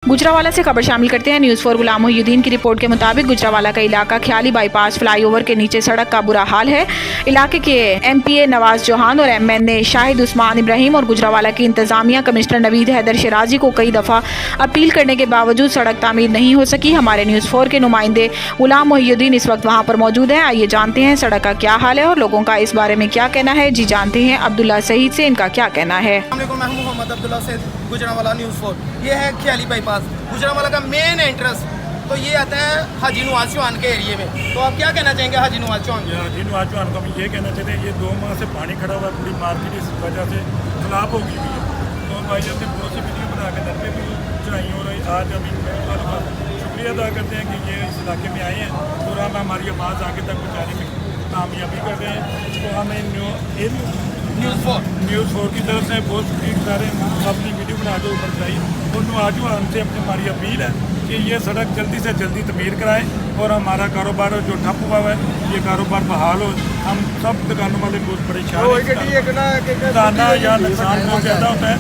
गुजरावाला से खबर शामिल करते हैं। न्यूज़ 4 गुलाम मोहिउद्दीन की रिपोर्ट के मुताबिक गुजरावाला का इलाका ख्याली बाईपास फ्लाईओवर के नीचे सड़क का बुरा हाल है। इलाके के एमपीए नवाज चौहान और एमएनए शाहिद उस्मान इब्राहिम और गुजरावाला की इंतजामिया कमिश्नर नवीद हैदर शिराजी को कई दफ़ा अपील करने के बावजूद सड़क तामीर नहीं हो सकी। हमारे न्यूज़ 4 के नुमाइंदे गुलाम मोहिउद्दीन इस वक्त वहाँ पर मौजूद हैं। आइए जानते हैं सड़क का क्या हाल है और लोगों का इस बारे में क्या कहना है। जी जानते हैं अब्दुल्ला सईद से इनका क्या कहना है। गुजरावाला न्यूज़ 4 ये है ख्याली बाईपास गुजरावाला का मेन एंट्रेंस। तो ये आता है हाजी नवाज चौहान के एरिए में। तो आप क्या कहना चाहेंगे हाजी नवाज चौहान? हाजी नवाज चौहान को हम ये कहना चाहते हैं, ये 2 माह से पानी खड़ा हुआ है, पूरी मार्केट इस वजह से खराब हो गई है। तो भाई ने बहुत सी वीडियो बना के घर पे भी चढ़ाई हो रही। आज हम इन शुक्रिया अदा करते हैं कि ये इस इलाके में आए हैं और हम हमारी आवाज़ आगे तक पहुँचाने में कामयाबी कर रहे हैं। तो हमें न्यूज़ 4 की तरफ से बहुत शुक्रिया गुजार हैं। अपनी वीडियो बना के ऊपर चाहिए और नवाज हमसे अपनी हमारी अपील है कि ये सड़क जल्दी से जल्दी तमीर कराएं और हमारा कारोबार जो ठप हुआ है ये कारोबार बहाल हो। हम सब दुकानों वाले बहुत परेशान हैं। दाना या नुकसान बहुत ज़्यादा होता है।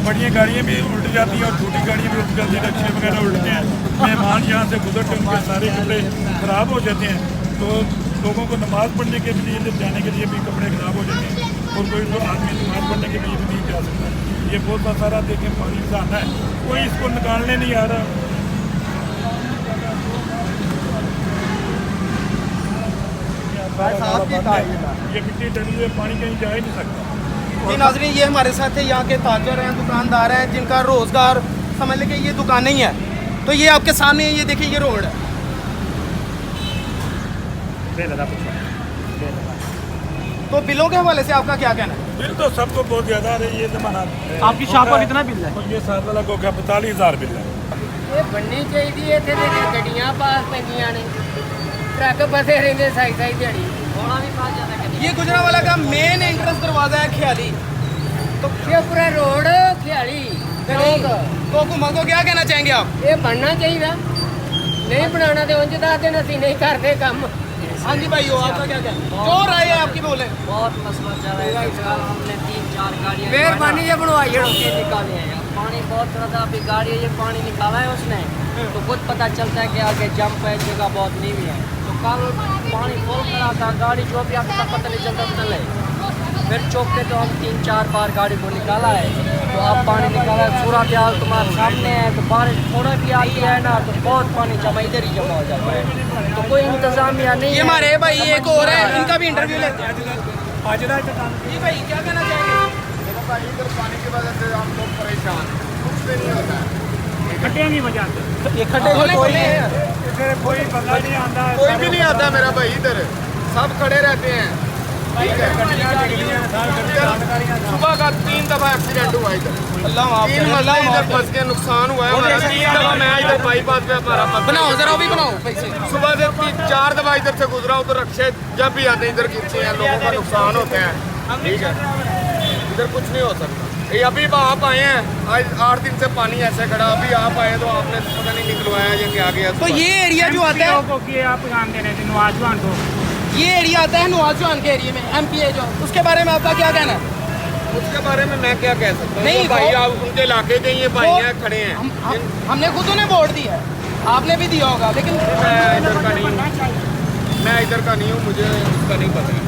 बड़ी गाड़ियाँ भी उल्ट जाती हैं और छोटी गाड़ियाँ भी उल्ट जाती हैं। रिक्शे वगैरह उल्टते हैं। मेहमान यहाँ से गुजरते उनके सारे कपड़े ख़राब हो जाते हैं। तो लोगों को नमाज़ पढ़ने के लिए जाने के लिए भी कपड़े ख़राब हो जाते हैं और कोई तो आदमी नमाज़ पढ़ने के लिए भी नहीं जा सकता। ये बहुत सारा देखें पानी का आना है, कोई इसको निकालने नहीं आ रहा। ये मिट्टी डली हुई पानी कहीं जा ही नहीं सकता। जी नाज़रीन, ये हमारे साथ है यहाँ के ताजर हैं, दुकानदार हैं जिनका रोज़गार समझ लें कि ये दुकान नहीं है। तो ये आपके सामने ये देखिए ये रोड है। तो बिलों के हवाले से आपका क्या कहना है? बिल तो सबको बहुत ज़्यादा आ रही है। जमाना आपकी शॉप पर कितना बिल है? ये 7 वाला को क्या 45,000 बिल है। ये बननी चाहिए थे गड्डियां पास पैंदियां ने ट्रक फसे रहते साइड साइड दिहाड़ी होना भी पास जाता। ये गुजरावाला का मेन एंट्रेंस दरवाजा है ख्याली। तो ये पूरा रोड ख्याली तो हुकूमत को क्या कहना चाहेंगे आप? ये बनना चाहिए, नहीं बनाना तो उनसे दस दिन असं नहीं करते काम। हाँ जी भाई, आपका क्या कहना? जो राय है आपकी बोले। बहुत मसला चल रहा है। हमने 3-4 गाड़ियाँ मेहरबानी ये बनवाइए निकाले हैं। पानी बहुत ज़्यादा अभी गाड़ी ये पानी निकाला है उसने तो खुद पता चलता है कि आगे जंप है, जगह बहुत नीवी है। तो कल पानी फुल करा था, गाड़ी जो भी आपका पता नहीं चलता चले। फिर चौक पे तो हम 3-4 बार गाड़ी को निकाला है। तो अब पानी निकाला है, सूरत हाल तुम्हारे सामने है। तो बारिश थोड़ा भी आती है ना तो बहुत पानी जमा इधर ही जमा हो जाता है। तो कोई इंतजामिया नहीं। ये हमारे भाई एक और है, इनका भी इंटरव्यू लेते हैं। जी भाई क्या कहना चाहेंगे? भाई इधर पानी की वजह से हम लोग परेशान हैं, कुछ भी नहीं होता है। खड्डे नहीं बजाते, ये खड्डे कोई बंदा नहीं आता, कोई भी नहीं आता मेरा भाई, इधर सब खड़े रहते हैं। सुबह का 3 दफा एक्सीडेंट हुआ इधर। 3 मरला इधर फंस के नुकसान हुआ है हमारा। 3 दफा मैं इधर बाईपास पे हमारा बनाओ जरा भी बनाओ पैसे। सुबह से 4 दफा इधर से गुजरा हूँ तो रक्षे जब भी आते हैं इधर गिरते हैं, लोगों का नुकसान होता है। ठीक है, इधर कुछ नहीं हो सकता। ये अभी आप आए हैं, आज 8 दिन से पानी ऐसे खड़ा। अभी आप आए तो आपने पता नहीं निकलवाया ये क्या गया। तो ये एरिया जो आता है आप काम दे रहे थे नवाज चौहान को, ये एरिया आता है नवाज चौहान के एरिया में एमपीए जो, उसके बारे में आपका क्या कहना है? उसके बारे में मैं क्या कह सकता हूँ? नहीं, भाई आप उनके इलाके के ये भाई हैं, खड़े हैं। हमने खुद उन्हें वोट दिया है, आपने भी दिया होगा। लेकिन मैं इधर का नहीं हूँ, मुझे उसका नहीं पता है।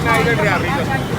मैं इधर ड्राइवरी करता हूँ।